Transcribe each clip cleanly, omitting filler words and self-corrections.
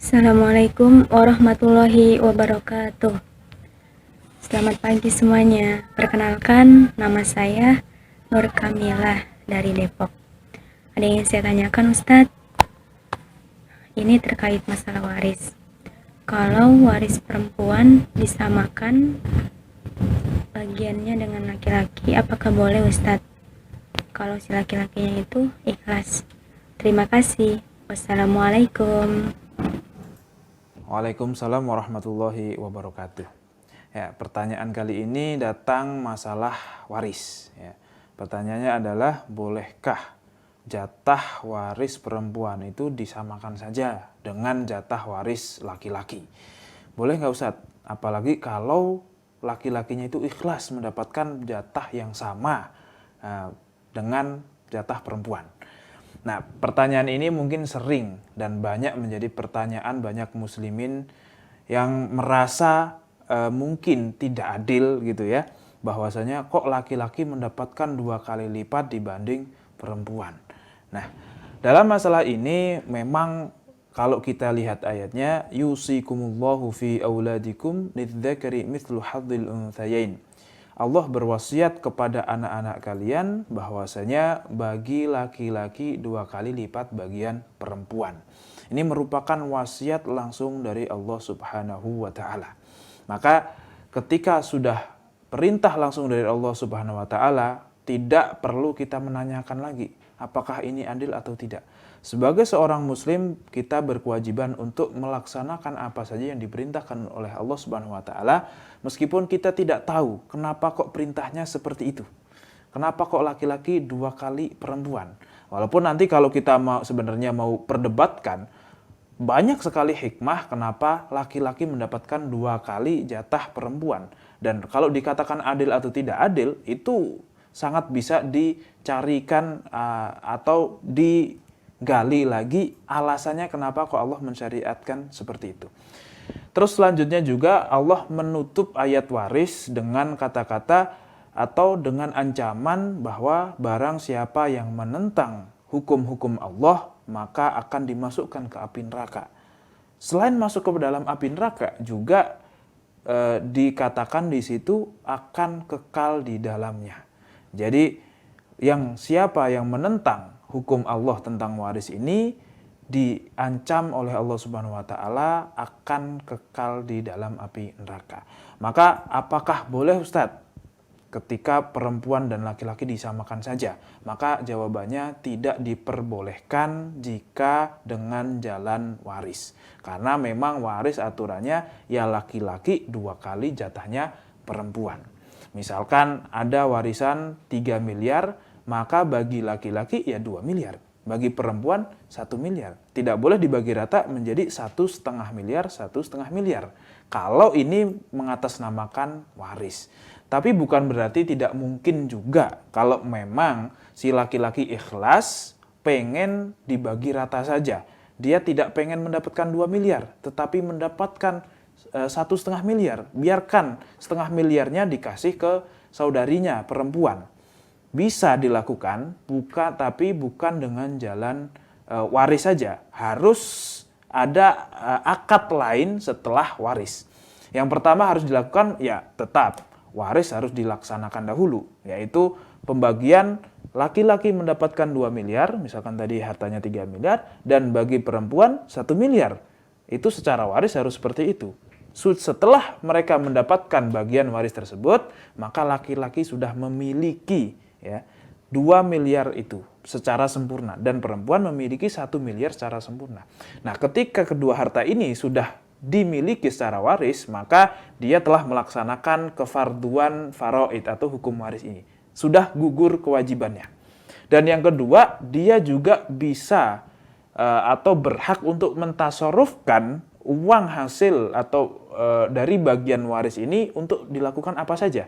Assalamualaikum warahmatullahi wabarakatuh. Selamat pagi semuanya. Perkenalkan, nama saya Nur Kamilah dari Depok. Ada yang saya tanyakan, Ustadz? Ini terkait masalah waris. Kalau waris perempuan disamakan bagiannya dengan laki-laki, apakah boleh, Ustadz? Kalau si laki-lakinya itu ikhlas. Terima kasih. Wassalamualaikum. Waalaikumsalam warahmatullahi wabarakatuh. Ya, pertanyaan kali ini datang masalah waris. Ya. Pertanyaannya adalah, bolehkah jatah waris perempuan itu disamakan saja dengan jatah waris laki-laki? Boleh nggak Ustadz? Apalagi kalau laki-lakinya itu ikhlas mendapatkan jatah yang sama dengan jatah perempuan. Nah, pertanyaan ini mungkin sering dan banyak menjadi pertanyaan banyak muslimin yang merasa mungkin tidak adil gitu ya, bahwasanya kok laki-laki mendapatkan 2 kali lipat dibanding perempuan. Nah, dalam masalah ini memang kalau kita lihat ayatnya, yusikumullahu fi auladikum lidzakari mithlu hadzil unthayain. Allah berwasiat kepada anak-anak kalian bahwasanya bagi laki-laki 2 kali lipat bagian perempuan. Ini merupakan wasiat langsung dari Allah Subhanahu wa taala. Maka ketika sudah perintah langsung dari Allah Subhanahu wa taala, tidak perlu kita menanyakan lagi apakah ini adil atau tidak. Sebagai seorang muslim, kita berkewajiban untuk melaksanakan apa saja yang diperintahkan oleh Allah Subhanahu wa taala, meskipun kita tidak tahu kenapa kok perintahnya seperti itu. Kenapa kok laki-laki 2 kali perempuan? Walaupun nanti kalau kita sebenarnya mau perdebatkan, banyak sekali hikmah kenapa laki-laki mendapatkan 2 kali jatah perempuan. Dan kalau dikatakan adil atau tidak adil, itu sangat bisa dicarikan atau digali lagi alasannya kenapa kok Allah mensyariatkan seperti itu. Terus selanjutnya juga Allah menutup ayat waris dengan kata-kata atau dengan ancaman bahwa barang siapa yang menentang hukum-hukum Allah maka akan dimasukkan ke api neraka. Selain masuk ke dalam api neraka juga dikatakan di situ akan kekal di dalamnya. Jadi siapa yang menentang hukum Allah tentang waris ini diancam oleh Allah Subhanahu wa taala akan kekal di dalam api neraka. Maka apakah boleh Ustadz ketika perempuan dan laki-laki disamakan saja? Maka jawabannya tidak diperbolehkan jika dengan jalan waris. Karena memang waris aturannya ya laki-laki 2 kali jatahnya perempuan. Misalkan ada warisan 3 miliar, maka bagi laki-laki ya 2 miliar. Bagi perempuan 1 miliar. Tidak boleh dibagi rata menjadi 1,5 miliar, 1,5 miliar. Kalau ini mengatasnamakan waris. Tapi bukan berarti tidak mungkin juga kalau memang si laki-laki ikhlas pengen dibagi rata saja. Dia tidak pengen mendapatkan 2 miliar, tetapi mendapatkan 1,5 miliar. Biarkan 1,5 miliarnya dikasih ke saudarinya perempuan. Bisa dilakukan, tapi bukan dengan jalan waris saja. Harus ada akad lain setelah waris. Yang pertama harus dilakukan, ya tetap waris harus dilaksanakan dahulu, yaitu pembagian laki-laki mendapatkan 2 miliar, misalkan tadi hartanya 3 miliar, dan bagi perempuan 1 miliar. Itu secara waris harus seperti itu. Setelah mereka mendapatkan bagian waris tersebut, maka laki-laki sudah memiliki 2 miliar itu secara sempurna dan perempuan memiliki 1 miliar secara sempurna. Nah, ketika kedua harta ini sudah dimiliki secara waris, maka dia telah melaksanakan kefarduan faraid atau hukum waris ini. Sudah gugur kewajibannya. Dan yang kedua, dia juga bisa atau berhak untuk mentasarufkan uang hasil atau dari bagian waris ini untuk dilakukan apa saja.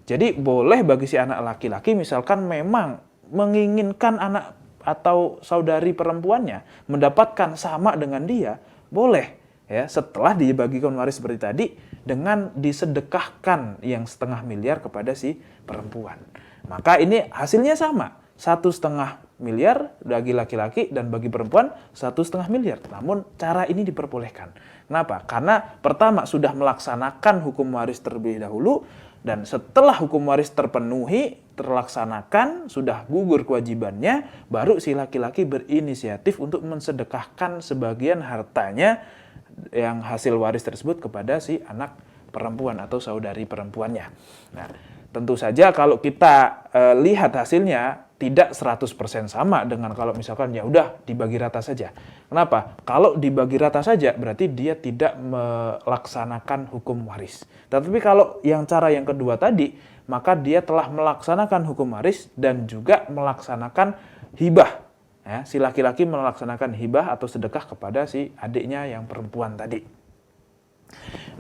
Jadi boleh bagi si anak laki-laki misalkan memang menginginkan anak atau saudari perempuannya mendapatkan sama dengan dia, boleh ya setelah dibagikan waris seperti tadi dengan disedekahkan yang 1,5 miliar kepada si perempuan. Maka ini hasilnya sama, 1,5 miliar bagi laki-laki dan bagi perempuan 1,5 miliar. Namun cara ini diperbolehkan. Kenapa? Karena pertama sudah melaksanakan hukum waris terlebih dahulu, dan setelah hukum waris terpenuhi, terlaksanakan, sudah gugur kewajibannya, baru si laki-laki berinisiatif untuk mensedekahkan sebagian hartanya yang hasil waris tersebut kepada si anak perempuan atau saudari perempuannya. Nah, tentu saja kalau kita lihat hasilnya tidak 100% sama dengan kalau misalkan ya udah dibagi rata saja. Kenapa? Kalau dibagi rata saja berarti dia tidak melaksanakan hukum waris. Tetapi kalau cara yang kedua tadi, maka dia telah melaksanakan hukum waris dan juga melaksanakan hibah. Ya, si laki-laki melaksanakan hibah atau sedekah kepada si adiknya yang perempuan tadi.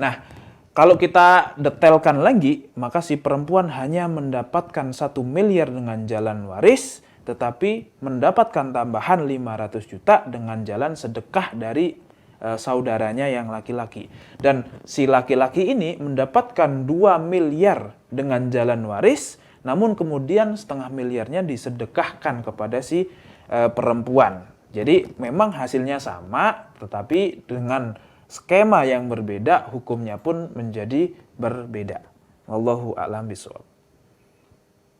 Nah, kalau kita detailkan lagi, maka si perempuan hanya mendapatkan 1 miliar dengan jalan waris, tetapi mendapatkan tambahan 500 juta dengan jalan sedekah dari saudaranya yang laki-laki. Dan si laki-laki ini mendapatkan 2 miliar dengan jalan waris, namun kemudian 0,5 miliarnya disedekahkan kepada si perempuan. Jadi memang hasilnya sama, tetapi dengan skema yang berbeda, hukumnya pun menjadi berbeda. Wallahu a'lam bishawab.